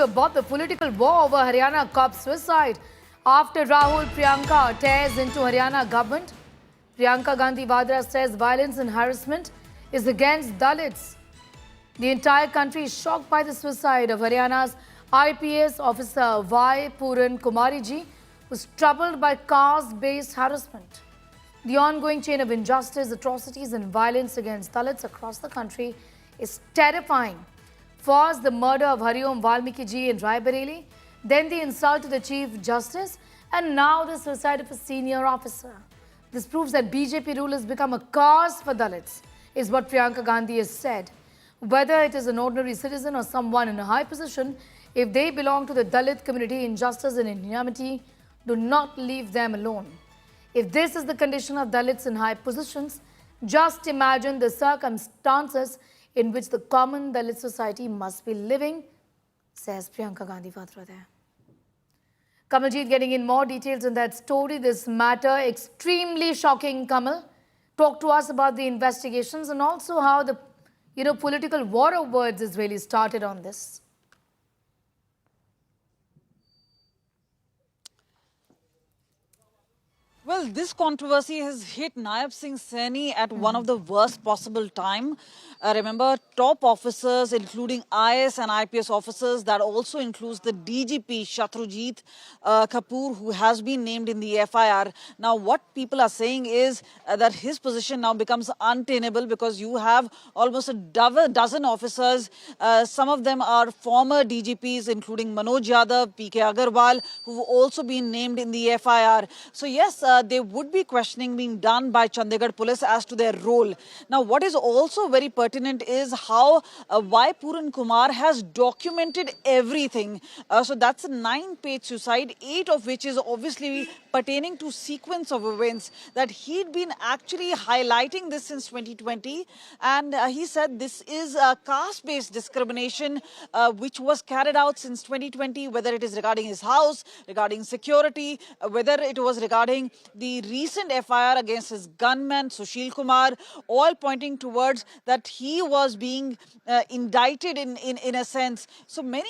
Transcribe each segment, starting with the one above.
About the political war over Haryana cop suicide after Rahul Priyanka tears into Haryana government. Priyanka Gandhi Vadra says violence and harassment is against Dalits. The entire country is shocked by the suicide of Haryana's IPS officer Y. Puran Kumariji, who was troubled by caste-based harassment. The ongoing chain of injustice, atrocities and violence against Dalits across the country is terrifying. First, the murder of Hariom Valmiki ji in Raebareli, then the insult to the Chief Justice, and now the suicide of a senior officer. This proves that BJP rule has become a curse for Dalits, is what Priyanka Gandhi has said. Whether it is an ordinary citizen or someone in a high position, if they belong to the Dalit community, injustice and inhumanity do not leave them alone. If this is the condition of Dalits in high positions, just imagine the circumstances in which the common Dalit society must be living, says Priyanka Gandhi Vadra there. Kamaljeet getting in more details on that story. This matter extremely shocking. Kamal, talk to us about the investigations and also how the political war of words is really started on this. Well, this controversy has hit Naib Singh Saini at one of the worst possible time. Remember, top officers, including IS and IPS officers, that also includes the DGP Shatrujit Kapoor, who has been named in the FIR. Now, what people are saying is that his position now becomes untenable because you have almost a dozen officers. Some of them are former DGPs, including Manoj Yadav, PK Agarwal, who've also been named in the FIR. So, yes, there would be questioning being done by Chandigarh police as to their role. Now, what is also very pertinent is how Y. Puran Kumar has documented everything. So that's a 9-page suicide, 8 of which is obviously pertaining to sequence of events that he'd been actually highlighting this since 2020. And he said this is a caste-based discrimination which was carried out since 2020, whether it is regarding his house, regarding security, whether it was regarding the recent FIR against his gunman, Sushil Kumar, all pointing towards that he was being indicted in a sense. So many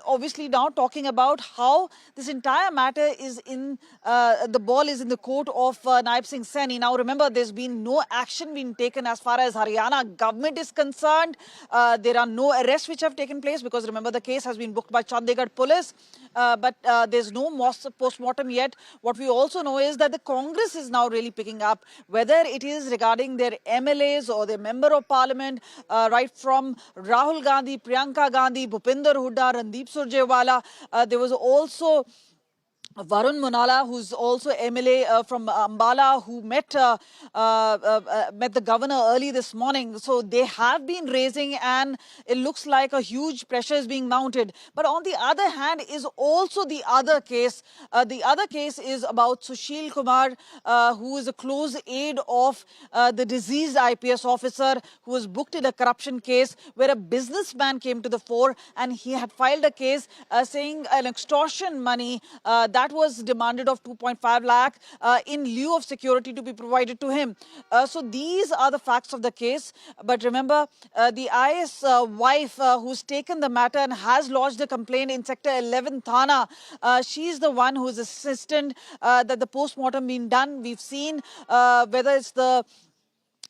obviously now talking about how this entire matter is in, the ball is in the court of Naib Singh Saini. Now remember, there's been no action being taken as far as Haryana government is concerned. There are no arrests which have taken place because remember the case has been booked by Chandigarh police. But there's no post-mortem yet. What we also know is that the Congress is now really picking up, whether it is regarding their MLAs or their member of parliament, right from Rahul Gandhi, Priyanka Gandhi, Bhupinder Hooda, Randeep Surjewala. There was also Varun Munala, who's also MLA from Ambala, who met the governor early this morning. So they have been raising and it looks like a huge pressure is being mounted. But on the other hand is also the other case. The other case is about Sushil Kumar, who is a close aide of the deceased IPS officer who was booked in a corruption case where a businessman came to the fore and he had filed a case saying an extortion money that was demanded of 2.5 lakh in lieu of security to be provided to him. So these are the facts of the case. But remember, the IS wife who's taken the matter and has lodged a complaint in Sector 11 Thana, she's the one who's insistent that the post-mortem being done. We've seen whether it's the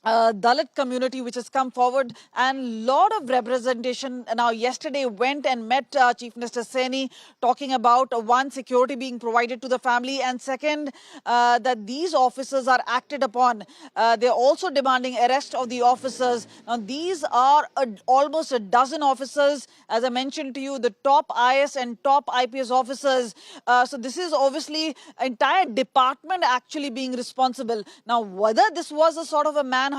Dalit community which has come forward and lot of representation. Now yesterday went and met Chief Minister Saini talking about one, security being provided to the family, and second, that these officers are acted upon. They're also demanding arrest of the officers. Now these are almost a dozen officers, as I mentioned to you, the top IS and top IPS officers. So this is obviously entire department actually being responsible. Now whether this was a sort of a manhunt,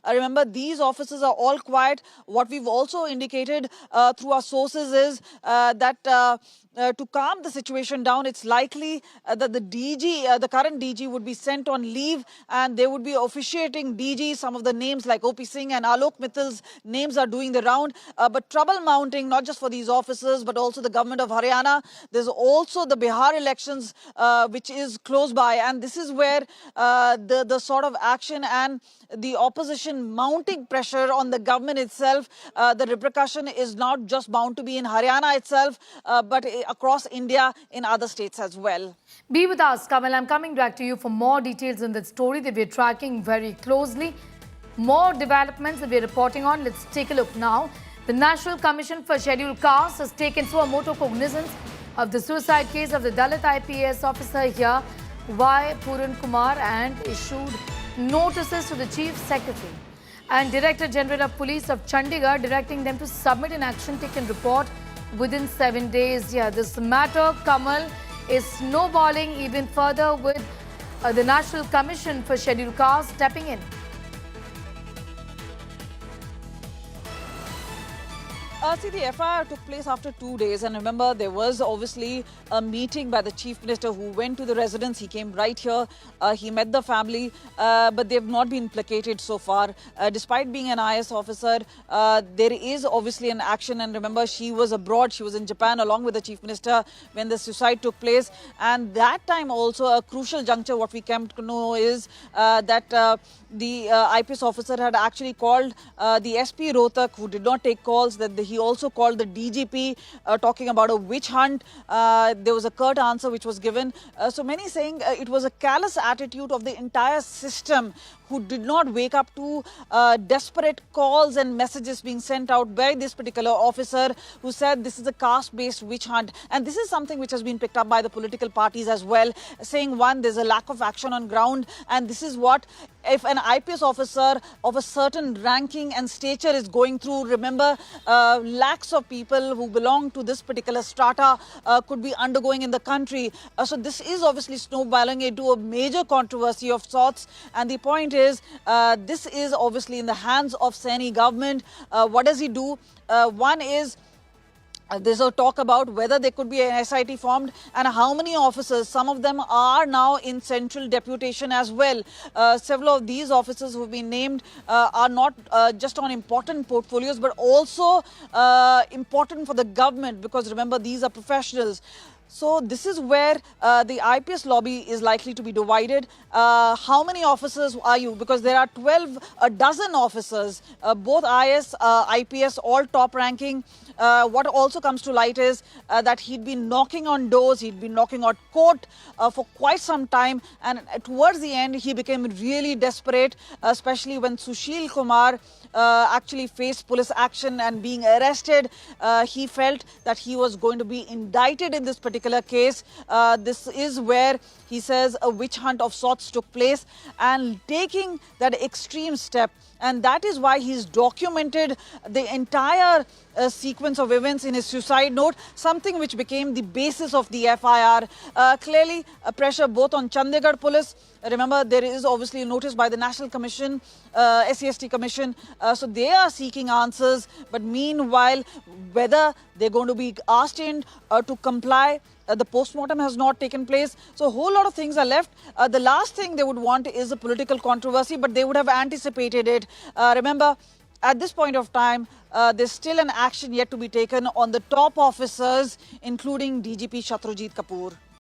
remember these officers are all quiet. What we've also indicated through our sources is that to calm the situation down, it's likely that the current DG would be sent on leave, and they would be officiating DG. Some of the names like OP Singh and Alok Mittal's names are doing the round. But trouble mounting, not just for these officers, but also the government of Haryana. There's also the Bihar elections, which is close by. And this is where the sort of action and the opposition mounting pressure on the government itself. The repercussion is not just bound to be in Haryana itself, but across India in other states as well. Be with us, Kamal. I'm coming back to you for more details in that story that we're tracking very closely. More developments that we're reporting on. Let's take a look now. The National Commission for Scheduled Castes has taken suo motu cognizance of the suicide case of the Dalit IPS officer here, Y. Puran Kumar, and issued notices to the Chief Secretary and Director General of Police of Chandigarh, directing them to submit an action taken report within 7 days. Yeah, this matter, Kamal, is snowballing even further with the National Commission for Scheduled Castes stepping in. See, the FIR took place after 2 days, and remember, there was obviously a meeting by the Chief Minister who went to the residence. He came right here, he met the family, but they've not been placated so far. Despite being an IS officer, there is obviously an action, and remember, she was abroad, she was in Japan along with the Chief Minister when the suicide took place. And that time also, a crucial juncture, what we came to know is that the IPS officer had actually called the SP Rohtak, who did not take calls, that he also called the DGP talking about a witch hunt. There was a curt answer which was given. So many saying it was a callous attitude of the entire system who did not wake up to desperate calls and messages being sent out by this particular officer who said this is a caste-based witch hunt. And this is something which has been picked up by the political parties as well, saying, one, there's a lack of action on ground, and this is what, if an IPS officer of a certain ranking and stature is going through, remember, lakhs of people who belong to this particular strata could be undergoing in the country. So this is obviously snowballing into a major controversy of sorts. And the point is, this is obviously in the hands of Saini government. What does he do? One is, there's a talk about whether there could be an SIT formed and how many officers. Some of them are now in central deputation as well. Several of these officers who have been named are not just on important portfolios, but also important for the government, because remember, these are professionals. So this is where the IPS lobby is likely to be divided. How many officers are you? Because there are a dozen officers, both IS, IPS, all top ranking. What also comes to light is that he'd been knocking on doors, he'd been knocking on court for quite some time. And towards the end, he became really desperate, especially when Sushil Kumar actually faced police action and being arrested. He felt that he was going to be indicted in this particular case. This is where he says a witch hunt of sorts took place, and taking that extreme step. And that is why he's documented the entire sequence of events in his suicide note, something which became the basis of the FIR. Clearly, pressure both on Chandigarh police. Remember, there is obviously a notice by the National Commission, SCST Commission. So they are seeking answers. But meanwhile, whether they're going to be asked in to comply, the postmortem has not taken place. So a whole lot of things are left. The last thing they would want is a political controversy, but they would have anticipated it. Remember, at this point of time, there's still an action yet to be taken on the top officers, including DGP Shatrujit Kapoor.